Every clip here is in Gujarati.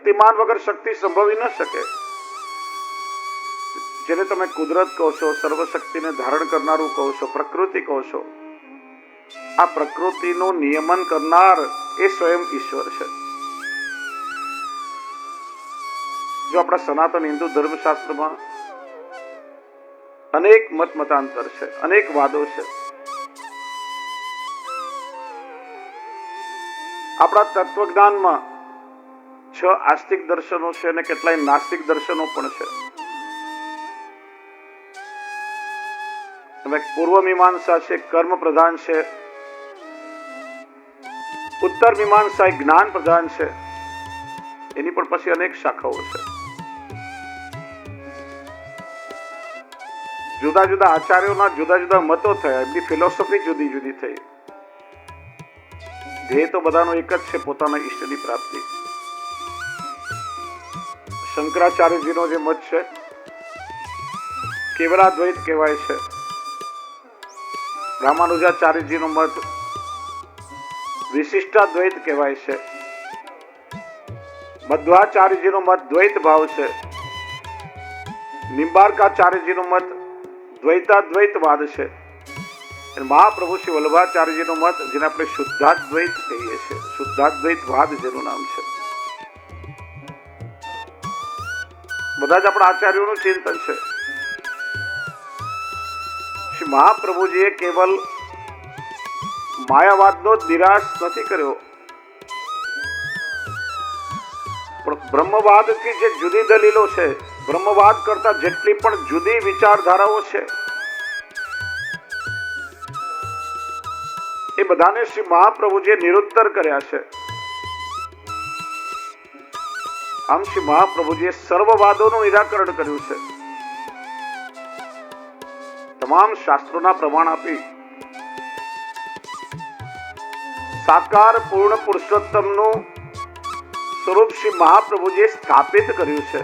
શક્તિમાન વગર શક્તિ સંભવી ન શકે. જેને તમે કુદરત કહો છો, સર્વશક્તિને ધારણ કરનારું કહો છો, પ્રકૃતિ કહો છો, આ પ્રકૃતિનું નિયમન કરનાર એ સ્વયં ઈશ્વર છે. જો આપણા સનાતન હિન્દુ ધર્મશાસ્ત્રમાં અનેક મતાંતર છે, અનેક વાદો છે. આપણા તત્વજ્ઞાનમાં 6 આસ્તિક દર્શનો છે અને કેટલાય નાસ્તિક દર્શનો પણ છે. પૂર્વ મીમાંસા છે, કર્મ પ્રધાન છે. ઉત્તર મીમાંસા એ જ્ઞાન પ્રધાન છે. એની પણ પછી અનેક શાખાઓ છે. જુદા જુદા આચાર્યોના જુદા જુદા મતો થયા, એમની ફિલોસોફી જુદી જુદી થઈ. ધ્યેય તો બધાનો એક જ છે, પોતાના ઈષ્ટની પ્રાપ્તિ. શંકરાચાર્યજીનો જે મત છે કેવલાદ્વૈત કહેવાય છે. રામાનુજાચાર્યજીનો મત વિશિષ્ટાદ્વૈત કહેવાય છે. મધ્વાચાર્યજીનો મત દ્વૈત ભાવ છે. નિંબાર્કાચાર્યજીનો મત દ્વૈતાદ્વૈતવાદ છે. મહાપ્રભુ શ્રી વલ્લભાચાર્યજીનો મત, જેને આપણે શુદ્ધાદ્વૈત કહીએ છીએ, શુદ્ધાદ્વૈતવાદ જેનું નામ છે. બધા જ આપણા આચાર્યોનું ચિંતન છે. શ્રી મહાપ્રભુજીએ કેવલ માયાવાદનો જ નિરાશ નથી કર્યો, પણ બ્રહ્મવાદથી જે જુદી દલીલો છે, બ્રહ્મવાદ કરતા જેટલી પણ જુદી વિચારધારાઓ છે, એ બધાને શ્રી મહાપ્રભુજીએ નિરુત્તર કર્યા છે. આમ શ્રી મહાપ્રભુજીએ સર્વવાદોનું નિરાકરણ કર્યું છે. તમામ શાસ્ત્રોના પ્રમાણ આપી સાકાર પૂર્ણ પુરુષોત્તમનું સ્વરૂપ શ્રી મહાપ્રભુજીએ સ્થાપિત કર્યું છે.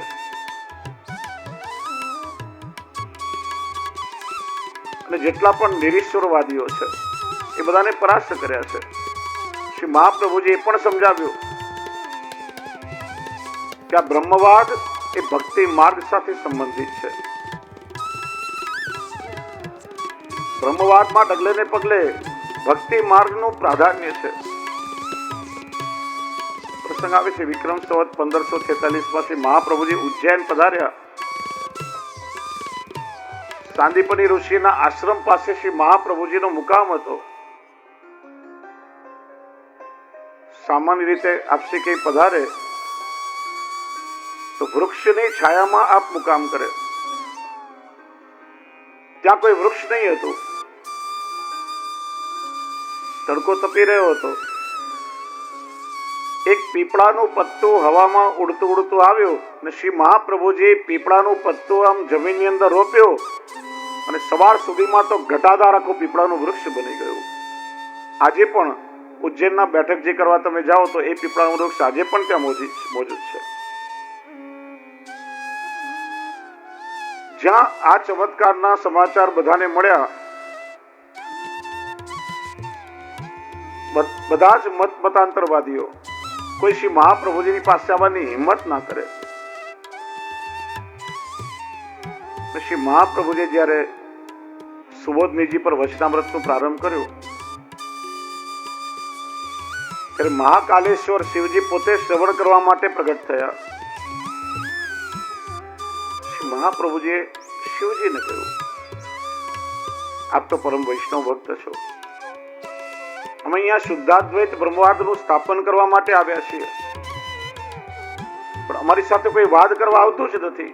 અને જેટલા પણ નિરીશ્વરવાદીઓ છે એ બધાને પરાસ્ત કર્યા છે. શ્રી મહાપ્રભુજી એ પણ સમજાવ્યું કે આ બ્રહ્મવાદ એ ભક્તિ માર્ગ સાથે સંબંધિત છે. બ્રહ્મવાદમાં ડગલે ને પગલે ભક્તિ માર્ગનું પ્રાધાન્ય છે. પ્રસંગ આવે છે વિક્રમ સંવત 1546 માં શ્રી મહાપ્રભુજી ઉજ્જૈન પધાર્યા. સાંદીપની ઋષિના આશ્રમ પાસે શ્રી મહાપ્રભુજીનો મુકામ હતો. સામાન્ય રીતે આપસી કઈ પધારે તો વૃક્ષની છાયામાં આપ મુકામ કરે. ત્યાં કોઈ વૃક્ષ નહીં હતું. તડકો તપી રહ્યો હતો. એક પીપળાનું પત્તું હવામાં ઉડતું ઉડતું આવ્યું અને શ્રી મહાપ્રભુજી પીપળાનું પત્તું આમ જમીનની અંદર રોપ્યો અને સવાર સુધીમાં તો ઘટાદાર આખું પીપળાનું વૃક્ષ બની ગયું. આજે પણ ઉજ્જૈનના બેઠકજી કરવા તમે જાઓ તો એ પીપળાનું વૃક્ષ આજે પણ ત્યાં મોજૂદ છે. જ્યાં આ ચમત્કારના સમાચાર બધાને મળ્યા, બધા જ મતાંતરવાદીઓ કોઈ શ્રી મહાપ્રભુજીની પાસે આવવાની હિંમત ના કરે. શ્રી મહાપ્રભુજી જ્યારે સુબોધનીજી પર વચનામૃતનો પ્રારંભ કર્યો ત્યારે મહાકાલેશ્વર શિવજી પોતે શ્રવણ કરવા માટે પ્રગટ થયા. શ્રી મહાપ્રભુજીએ શિવજીને કહ્યું, આપ તો પરમ વૈષ્ણવ ભક્ત છો, અમે અહીંયા શુદ્ધાદ્વૈત બ્રહ્મવાદનું સ્થાપન કરવા માટે આવ્યા છીએ, પણ અમારી સાથે કોઈ વાદ કરવા આવતું જ નથી.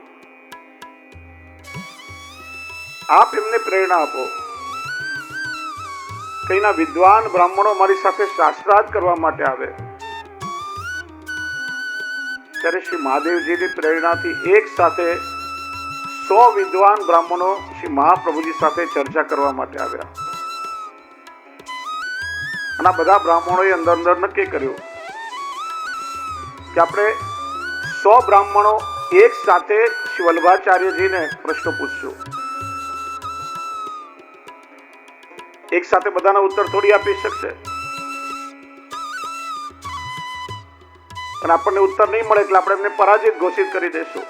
આપ એમને પ્રેરણા આપો. કઈના વિદ્વાન બ્રાહ્મણો મારી સાથે શાસ્ત્રાર્થ કરવા માટે આવે. ત્યારે શ્રી મહાદેવજીની પ્રેરણાથી એક સાથે 100 વિદ્વાન બ્રાહ્મણો શ્રી મહાપ્રભુજી સાથે ચર્ચા કરવા માટે આવ્યા. અને આ બધા બ્રાહ્મણોએ અંદર નક્કી કર્યું કે આપણે 100 બ્રાહ્મણો એક સાથે શ્રી વલ્લભાચાર્યજીને પ્રશ્નો પૂછશું. એક સાથે બધાના ઉત્તર થોડી આપી શકશે. અને આપણને ઉત્તર નહીં મળે એટલે આપણે એમને પરાજિત ઘોષિત કરી દેશું.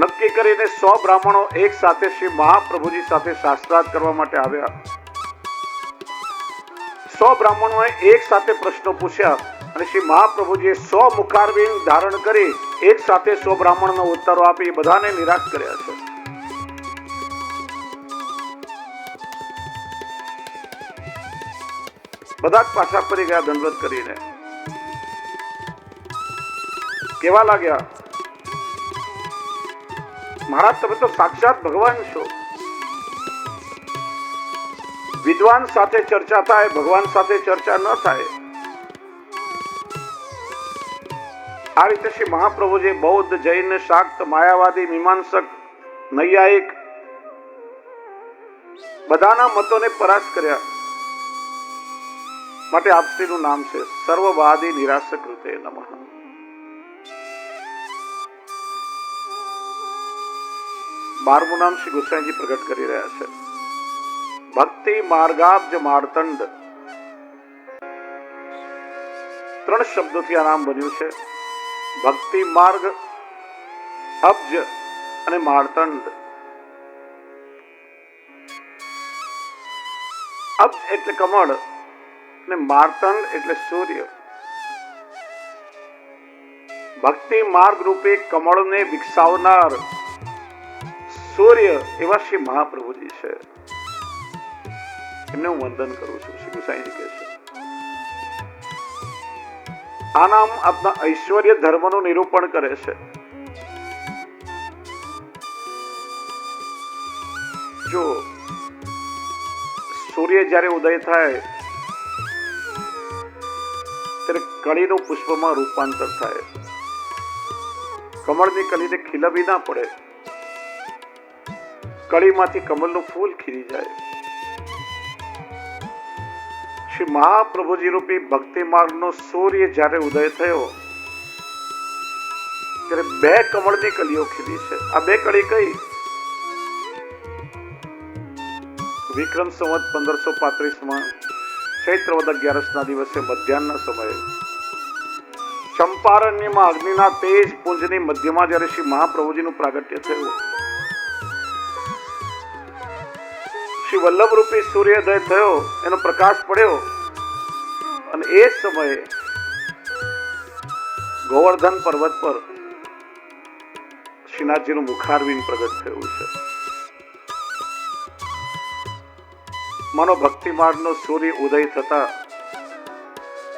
નક્કી કરીને 100 બ્રાહ્મણો એક સાથે શ્રી મહાપ્રભુજી સાથે શાસ્ત્રાર્થ કરવા માટે આવ્યા. 100 બ્રાહ્મણોએ એક સાથે પ્રશ્નો પૂછ્યા અને શ્રી મહાપ્રભુજીએ 100 મુખારબિંદ ધારણ કરી એક સાથે 100 બ્રાહ્મણનો ઉત્તરો આપી બધાને નિરાશ કર્યા છે. બધા જ પાછા ફરી ગયા દંડવત કરીને. કેવા લાગ્યા? મહારાજ તમે તો સાક્ષાત ભગવાન છો. વિદ્વાન સાથે ચર્ચા થાય, ભગવાન સાથે ચર્ચા ન થાય. આ રીતે શ્રી મહાપ્રભુજી બૌદ્ધ, જૈન, શાક્ત, માયાવાદી, મીમાંસક, નૈયાયિક બધાના મતોને પરાસ્ત કર્યા. માટે આપશ્રીનું નામ છે સર્વવાદી નિરાશકૃતે નમઃ. બારમું નામ શ્રી ગોસાઈજી પ્રગટ કરી રહ્યા છે. ભક્તિ માર્ગાબ્જ માર્તંડ. 3 શબ્દોથી આ નામ બન્યું છે. ભક્તિ માર્ગ, અબ્જ અને માર્તંડ. અબ્જ એટલે કમળ અને માર્તંડ એટલે સૂર્ય. ભક્તિ માર્ગ રૂપે કમળને વિકસાવનાર સૂર્ય એવા શ્રી મહાપ્રભુજી છે. એમને હું વંદન કરું છું. શ્રી ગુસાઈજી કહે છે આ નામ આપના ઐશ્વર્ય ધર્મનું નિરૂપણ કરે છે. જો સૂર્ય જ્યારે ઉદય થાય ત્યારે કળીનું પુષ્પમાં રૂપાંતર થાય. કમળની કલીને ખીલવી ના પડે, કળીમાંથી કમળનું ફૂલ ખીલી જાય. શ્રી મહાપ્રભુજી રૂપી ભક્તિ માર્ગનો સૂર્ય જ્યારે ઉદય થયો ત્યારે 2 કમળની કલીઓ ખીલી છે. આ 2 કળી કઈ? વિક્રમ સંવત 1535 ચૈત્ર વદ 11 દિવસે મધ્યાહ્નના સમયે ચંપારણ્યમાં અગ્નિના તેજ પુંજની મધ્યમાં જ્યારે શ્રી મહાપ્રભુજીનું પ્રાગટ્ય થયું, શ્રી વલ્લભ રૂપી સૂર્યોદય થયો, એનો પ્રકાશ પડ્યો અને એ સમયે ગોવર્ધન પર્વત પર શ્રીનાથજીનું મુખારવિંદ પ્રગટ થયું છે. માનો ભક્તિ માર્ગનો સૂર્ય ઉદય થતા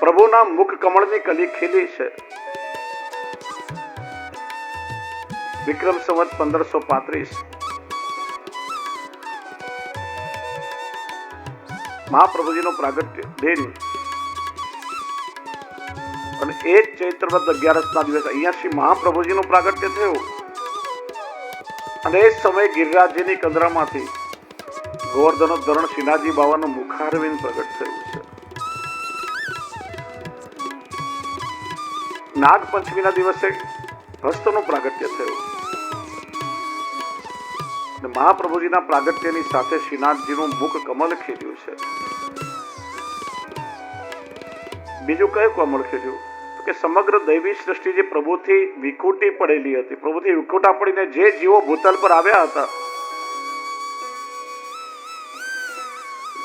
પ્રભુના મુખ કમળની કલી ખીલી છે. વિક્રમ સંવત 1535 મહાપ્રભુજીનો પ્રાગટ્ય દિન અને એ જ ચૈત્ર વદ 11 દિવસે અહીંયા શ્રી મહાપ્રભુજીનું પ્રાગટ્ય થયું અને એ સમયે ગિરિરાજજીની કંદરામાંથી ગોવર્ધનોદ્ધરણ શ્રીનાથજી બાવાનું મુખારવિંદ પ્રગટ થયું છે. નાગપંચમીના દિવસે હસ્તનું પ્રાગટ્ય થયું અને મહાપ્રભુજીના પ્રાગટ્યની સાથે શ્રીનાથજીનું મુખ કમળ ખીલ્યું છે. બીજું કયું કમળ ખીલ્યું? તો કે સમગ્ર દૈવી સૃષ્ટિ જે પ્રભુથી વિખૂટી પડેલી હતી, પ્રભુથી વિખૂટા પડીને જે જીવો ભૂતલ પર આવ્યા હતા,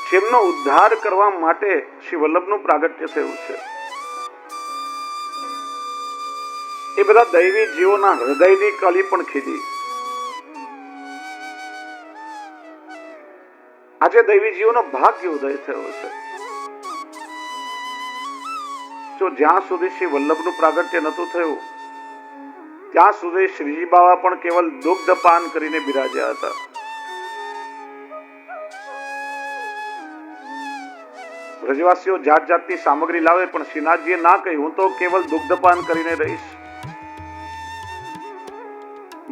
જેમનો ઉદ્ધાર કરવા માટે શ્રી વલ્લભનું પ્રાગટ્ય થયું છે. એ બધા દૈવી જીવોના હૃદયની કલી પણ ખીલી. આજે દૈવી જીવોનો ભાગ્ય ઉદય થયો છે. જો જ્યાં સુધી શ્રી વલ્લભનું પ્રાગટ્ય નતું થયું ત્યાં સુધી શ્રીજી બાવા પણ કેવલ દુગ્ધ પાન કરીને બિરાજ્યા હતા. વ્રજવાસીઓ જાત જાતની સામગ્રી લાવે પણ શ્રીનાથજીએ ના કહ્યું હું તો કેવલ દુગ્ધપાન કરીને રહીશ.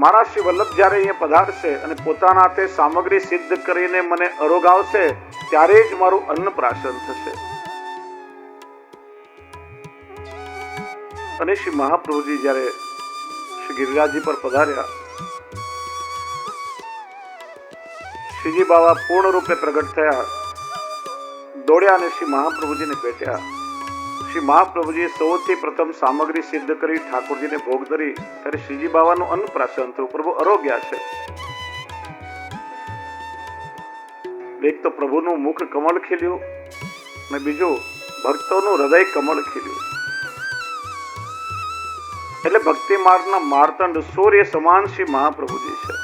મારા શ્રી વલ્લભ જ્યારે અહીંયા પધારશે અને પોતાના હાથે સામગ્રી સિદ્ધ કરીને મને અરોગાવશે ત્યારે જ મારું અન્ન પ્રાશન થશે. અને શ્રી મહાપ્રભુજી જ્યારે શ્રી ગિરિરાજજી પર પધાર્યા, શ્રીજી બાવા પૂર્ણ રૂપે પ્રગટ થયા, દોડ્યા અને શ્રી મહાપ્રભુજીને ભેટ્યા. શ્રી મહાપ્રભુજીએ સૌથી પ્રથમ સામગ્રી સિદ્ધ કરી ઠાકોરજીને ભોગ ધરી ત્યારે શ્રીજી બાવાનું અન્નપ્રાશન થયું. પ્રભુ અરોગ્યા છે. એક તો પ્રભુનું મુખ કમળ ખીલ્યું અને બીજું ભક્તોનું હૃદય કમળ ખીલ્યું. એટલે ભક્તિ માર્ગના માર્તંડ સૂર્ય સમાન શ્રી મહાપ્રભુજી છે.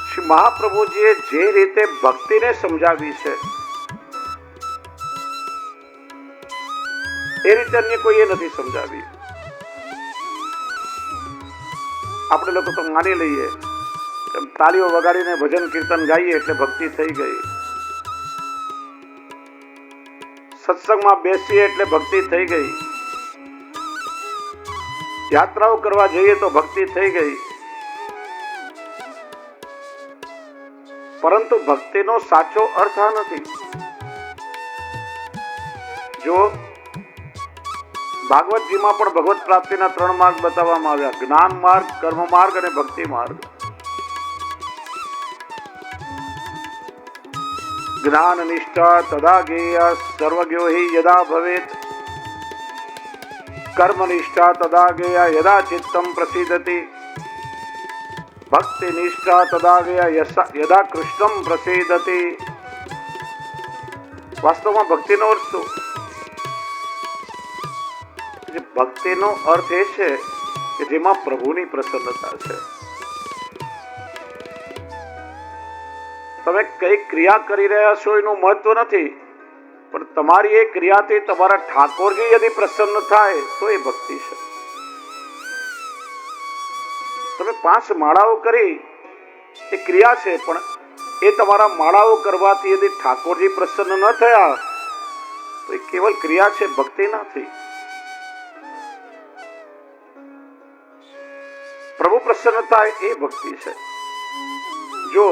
શ્રી મહાપ્રભુજીએ જે રીતે ભક્તિને સમજાવી છે એ રીતે અન્ય કોઈએ નથી સમજાવી. આપણે લોકો તો માની લઈએ, તાળીઓ વગાડીને ભજન કીર્તન ગાઈએ એટલે ભક્તિ થઈ ગઈ, સત્સંગમાં બેસીએ એટલે ભક્તિ થઈ ગઈ, યાત્રાઓ કરવા જઈએ તો ભક્તિ થઈ ગઈ. પરંતુ ભક્તિનો સાચો અર્થ આ નથી. જો ભાગવતજીમાં પણ ભગવત પ્રાપ્તિના 3 માર્ગ બતાવવામાં આવ્યા: જ્ઞાન માર્ગ, કર્મ માર્ગ અને ભક્તિ માર્ગ. જ્ઞાન નિષ્ઠા તદા જ્ઞેય સર્વજ્ઞો હિ યદા ભવેત. કર્મ નિષ્ઠા તદા જ્ઞેય યદા ચિત્તમ પ્રસિદ્ધતિ. ભક્તિ નિષ્ઠા તદા જ્ઞેય યદા કૃષ્ણમ પ્રસિદ્ધતિ. વાસ્તવમાં ભક્તિનો અર્થ શું? ભક્તિનો અર્થ એ છે કે જેમાં પ્રભુની પ્રસન્નતા છે. તમે કઈ ક્રિયા કરી રહ્યા છો એનું મહત્વ નથી, પણ તમારી એ ક્રિયાથી તમારા ઠાકોરજી યદિ પ્રસન્ન થાય તો એ ભક્તિ છે. તમે 5 માળાઓ કરી એ ક્રિયા છે, પણ એ તમારા માળાઓ કરવાથી યદિ ઠાકોરજી પ્રસન્ન ન થયા તો એ કેવલ ક્રિયા છે, ભક્તિ નથી. પ્રભુ પ્રસન્ન થાય એ ભક્તિ છે. જો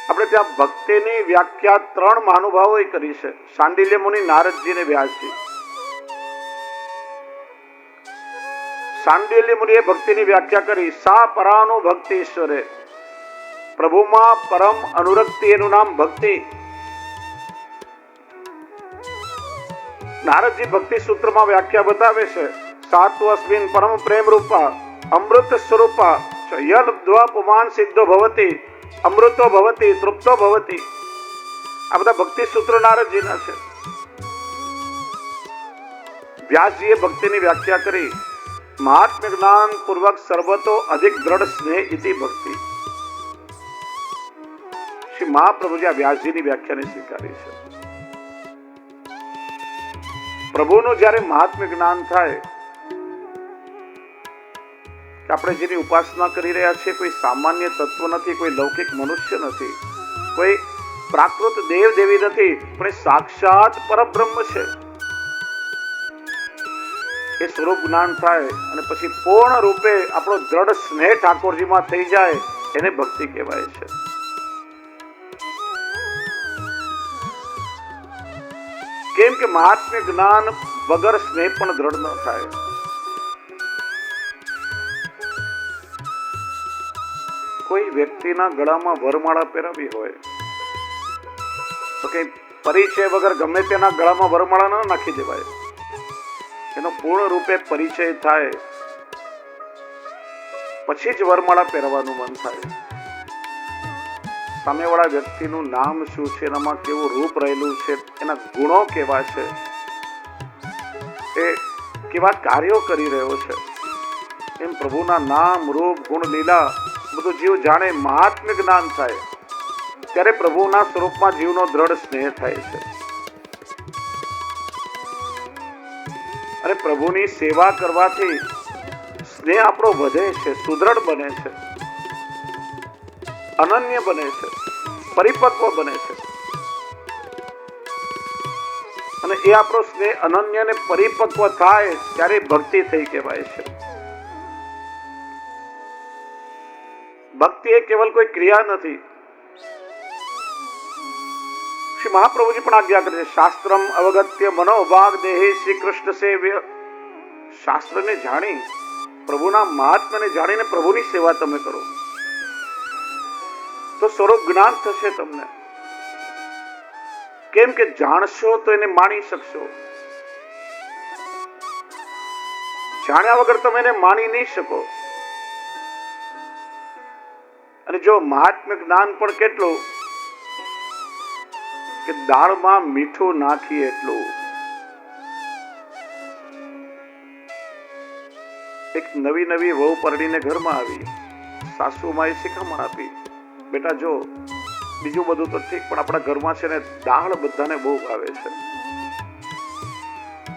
આપણે ત્યાં ભક્તિની વ્યાખ્યા 3 મહાનુભાવોએ કરી છે: શાંડિલ્ય મુનિ, નારદજી અને વ્યાસજી. શાંડિલ્ય મુનિએ ભક્તિની વ્યાખ્યા કરી: સા પરાનુભક્તિ ઈશ્વરે. પ્રભુમાં પરમ અનુરક્તિ એનું નામ ભક્તિ. નારદજી ભક્તિ સૂત્રમાં વ્યાખ્યા બતાવે છે: સાત્વ અસ્મિન પરમ પ્રેમ રૂપા અમૃત સ્વરૂપા યદ દ્વપમાન સિદ્ધો ભવતી અમૃતો ભવતી તૃપ્તો ભવતી. આ બધા ભક્તિ સૂત્ર નારદજીના છે. વ્યાસજીએ ભક્તિની વ્યાખ્યા કરી: મહાત્મ્ય જ્ઞાન પૂર્વક સર્વતો અધિક દ્રઢ સ્નેહ ઇતિ ભક્તિ. શ્રી મહાપ્રભુજી આ વ્યાસજીની વ્યાખ્યાને સ્વીકારી છે. પ્રભુનું જ્યારે મહાત્મ્ય જ્ઞાન થાય કે આપણે જેની ઉપાસના કરી રહ્યા છીએ કોઈ સામાન્ય તત્વ નથી, કોઈ લૌકિક મનુષ્ય નથી, કોઈ પ્રાકૃત દેવ દેવી નથી, પણ એ સાક્ષાત પરબ્રહ્મ છે. એ સ્વરૂપ જ્ઞાન થાય અને પછી પૂર્ણ રૂપે આપણો દ્રઢ સ્નેહ ઠાકોરજીમાં થઈ જાય, એને ભક્તિ કહેવાય છે. કેમ કે મહાત્મ્ય જ્ઞાન વગર સ્નેહ પણ દ્રઢ ન થાય. કોઈ વ્યક્તિના ગળામાં વરમાળા પહેરાવી હોય તો કે પરિચય વગર ગમે તેના ગળામાં વરમાળા ન નાખી દેવાય. એનો પૂર્ણ રૂપે પરિચય થાય પછી જ વરમાળા પહેરવાનું મન થાય. સામેવાળા વ્યક્તિનું નામ શું છે, એનામાં કેવું રૂપ રહેલું છે, એના ગુણો કેવા છે, એ કેવા કાર્યો કરી રહ્યો છે, એમ પ્રભુના નામ, રૂપ, ગુણ, લીલા બધું જીવ જાણે. મહાત્મ્ય જ્ઞાન થાય ત્યારે પ્રભુના સ્વરૂપમાં જીવનો દ્રઢ સ્નેહ થાય છે. અને પ્રભુની સેવા કરવાથી સ્નેહ આપણો વધે છે, સુદૃઢ બને છે, અનન્ય બને છે, પરિપક્વ બને છે. અને એ આપણો સ્નેહ અનન્ય અને પરિપક્વ થાય ત્યારે ભક્તિ થઈ કહેવાય છે. ભક્તિ એ કેવલ કોઈ ક્રિયા નથી. શ્રી મહાપ્રભુજી પણ આજ્ઞા કરે છે: શાસ્ત્રમ અવગત્ય મનોભાગ દેહે શ્રી કૃષ્ણ સેવ્ય. શાસ્ત્રને જાણી, પ્રભુના મહાત્મ્યને જાણીને પ્રભુની સેવા તમે કરો તો સ્વરૂપ જ્ઞાન થશે તમને. કેમ કે જાણશો તો એને માણી શકશો, જાણ્યા વગર તમે એને માણી નહીં શકો. અને જો મહાત્મ્ય જ્ઞાન પણ કેટલું કે દાળમાં મીઠું નાખીએ એટલું. એક નવી નવી વહુ પરણીને ઘરમાં આવી, સાસુમાએ શિખામણ આપી, બેટા જો બીજું બધું તો ઠીક, પણ આપણા ઘરમાં છે ને દાળ બધાને બહુ ભાવે છે,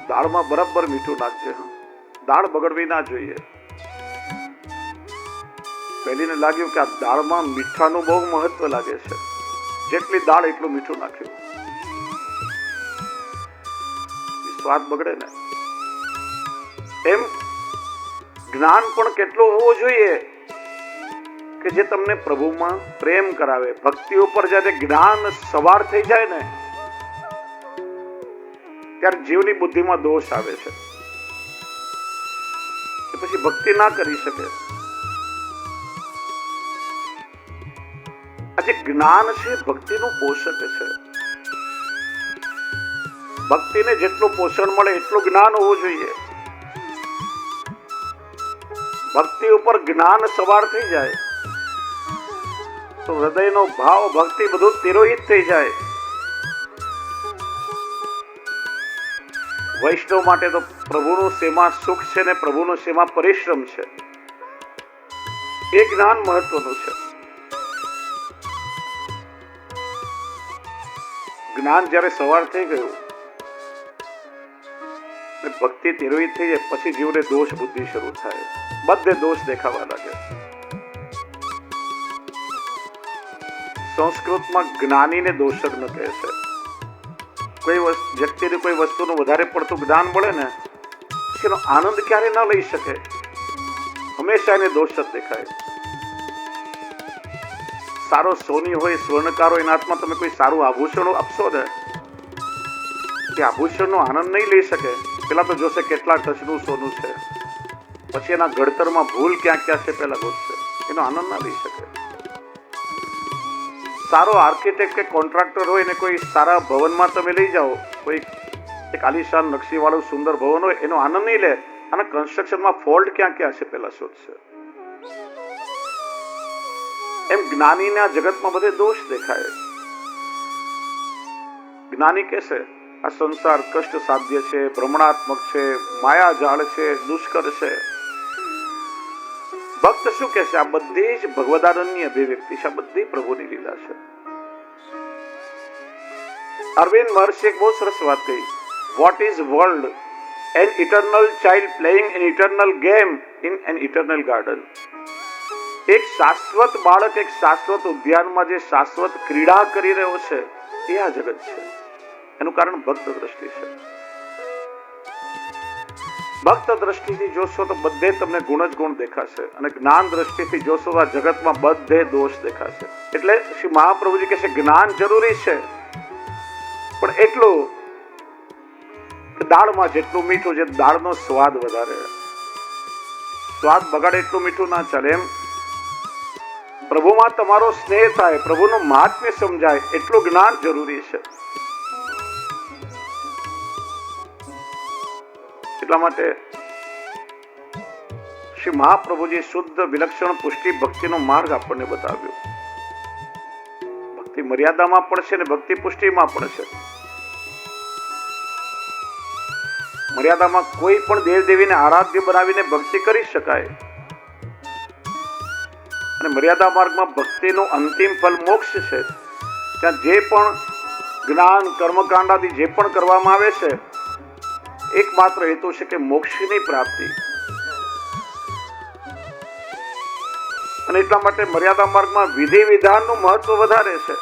દાળમાં બરાબર મીઠું નાખજે, દાળ બગડવી ના જોઈએ. પહેલીને લાગ્યું કે આ દાળમાં મીઠાનું બહુ મહત્વ લાગે છે, જેટલી દાળ એટલું મીઠું નાખ્યું, સ્વાદ બગડે ને. એમ જ્ઞાન પણ કેટલું હોવું જોઈએ કે જે તમને પ્રભુમાં પ્રેમ કરાવે. ભક્તિ ઉપર જ્યારે જ્ઞાન સવાર થઈ જાય ને ત્યારે જીવની બુદ્ધિમાં દોષ આવે છે, પછી ભક્તિ ના કરી શકે. આજે જ્ઞાન છે ભક્તિનું પોષક છે. ભક્તિને જેટલું પોષણ મળે એટલું જ્ઞાન હોવું જોઈએ. ભક્તિ ઉપર જ્ઞાન સવાર થઈ જાય તો હૃદયનો ભાવ ભક્તિ બધું તિરોહિત થઈ જાય. વૈષ્ણવ માટે તો પ્રભુનું સેવા સુખ છે ને પ્રભુનું સેવા પરિશ્રમ છે. એ જ્ઞાન મહત્વનું છે. જ્ઞાન જ્યારે સવાર થઈ ગયું, ભક્તિ તિરોહિત થઈ જાય, પછી જીવને દોષ બુદ્ધિ શરૂ થાય, બધે દોષ દેખાવા લાગે. સંસ્કૃતમાં જ્ઞાનીને દોષજ્ઞ કહે છે. કોઈ વ્યક્તિને કોઈ વસ્તુનું વધારે પડતું જ્ઞાન મળે ને, એનો આનંદ ક્યારે ન લઈ શકે, હંમેશા એને દોષ જ દેખાય. સારો સોની હોય, સ્વર્ણકાર હોય, એના હાથમાં તમે કોઈ સારું આભૂષણ આપશો ને, એ આભૂષણનો આનંદ નહીં લઈ શકે. પેલા તો જોશે કેટલા ટચનું સોનું છે, પછી એના ઘડતરમાં ભૂલ ક્યાં ક્યાં છે પેલા ગોતશે, એનો આનંદ ના લઈ શકે. સારો આર્કિટેક્ટ કે કોન્ટ્રાક્ટર હોય ને કોઈ સારા ભવનમાં તમે લઈ જાઓ, કોઈ એક આલિશાન નકશી વાળું સુંદર ભવન હોય, એનો આનંદ નહીં લે. અને કન્સ્ટ્રક્શનમાં ફોલ્ટ ક્યાં ક્યાં છે પેલા શોધશે. એમ જ્ઞાનીના જગતમાં બધે દોષ દેખાય. જ્ઞાની કહેશે આ સંસાર કષ્ટ સાધ્ય છે, ભ્રમણાત્મક છે, માયાજાળ છે, દુષ્કર છે. ભક્ત શું કહે છે? આ બધી જ ભગવદાનંદની અભિવ્યક્તિ છે, આ બધી પ્રભુની લીલા છે. અરવિંદ મહર્ષિએ એક બહુ સરસ વાત કહી. What is world? An eternal child playing an eternal game in an eternal garden. એક શાશ્વત બાળક એક શાશ્વત ઉદ્યાનમાં જે શાશ્વત ક્રીડા કરી રહ્યો છે, એ આ જગત છે. એનું કારણ ભક્ત દ્રષ્ટિ છે. ભક્ત દ્રષ્ટિથી જોશો તો બધે તમને ગુણ જ ગુણ દેખાશે, અને જ્ઞાન દ્રષ્ટિથી જોશો તો આ જગતમાં બધે દોષ દેખાશે. એટલે શ્રી મહાપ્રભુજી કહે છે જ્ઞાન જરૂરી છે, પણ એટલું કે દાળમાં જેટલું મીઠું છે, દાળનો સ્વાદ વધારે, સ્વાદ બગાડે એટલું મીઠું ના ચાલે. એમ પ્રભુમાં તમારો સ્નેહ થાય, પ્રભુનું મહાત્મ્ય સમજાય એટલું જ્ઞાન જરૂરી છે. એટલા માટે શ્રી મહાપ્રભુજી શુદ્ધ વિલક્ષણ પુષ્ટિ ભક્તિનો માર્ગ આપણને બતાવ્યો. ભક્તિ મર્યાદામાં પણ છે ને ભક્તિ પુષ્ટિમાં પણ છે. મર્યાદામાં કોઈ પણ દેવદેવીને આરાધ્ય બનાવીને ભક્તિ કરી શકાય, અને મર્યાદા માર્ગમાં ભક્તિનું અંતિમ ફલ મોક્ષ છે. ત્યાં જે પણ જ્ઞાન કર્મકાંડ આદિ જે પણ કરવામાં આવે છે, એકમાત્ર હેતુ છે કે મોક્ષની પ્રાપ્તિ. અને એટલા માટે મર્યાદા માર્ગમાં વિધિ વિધાનનું મહત્વ વધારે છે.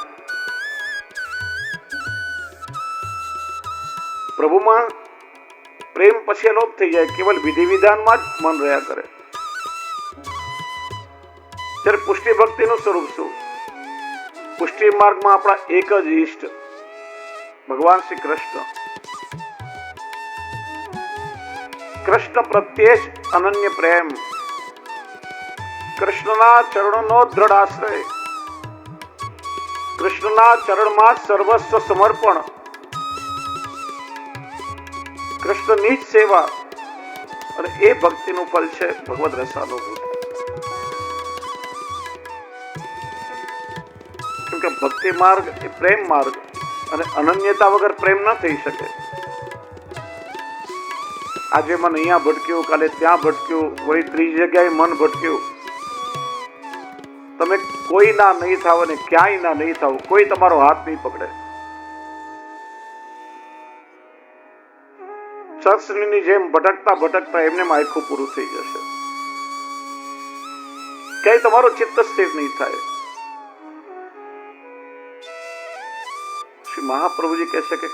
પ્રભુમાં પ્રેમ પછી લોપ થઈ જાય, કેવલ વિધિ વિધાનમાં જ મન રહ્યા કરે. ત્યારે પુષ્ટિ ભક્તિનું સ્વરૂપ શું? પુષ્ટિ માર્ગમાં આપણા એક જ ઈષ્ટ ભગવાન શ્રી કૃષ્ણ. કૃષ્ણ પ્રત્યે જ અનન્ય પ્રેમ, કૃષ્ણના ચરણોનો દ્રઢ આશ્રય, કૃષ્ણના ચરણમાં સર્વસ્વ સમર્પણ, કૃષ્ણની જ સેવા, અને એ ભક્તિનું ફળ છે ભગવદ રસાનુભૂતિ. કેમકે ભક્તિ માર્ગ એ પ્રેમ માર્ગ, અને અનન્યતા વગર પ્રેમ ન થઈ શકે. આજે મન અહીંયા ભટક્યું, કાલે ત્યાં ભટક્યું, વળી ત્રીજી જગ્યાએ મન ભટક્યું. તમે કોઈ ના નહીં થાવ અને ક્યાંય ના નહીં થાવ, કોઈ તમારો હાથ નહીં પકડે. સત્સંગની જેમ ભટકતા ભટકતા એમને આખું પૂરું થઈ જશે. ક્યાંય તમારો ચિત્ત સ્થિર નહીં થાય. શ્રી મહાપ્રભુજી કહે છે કે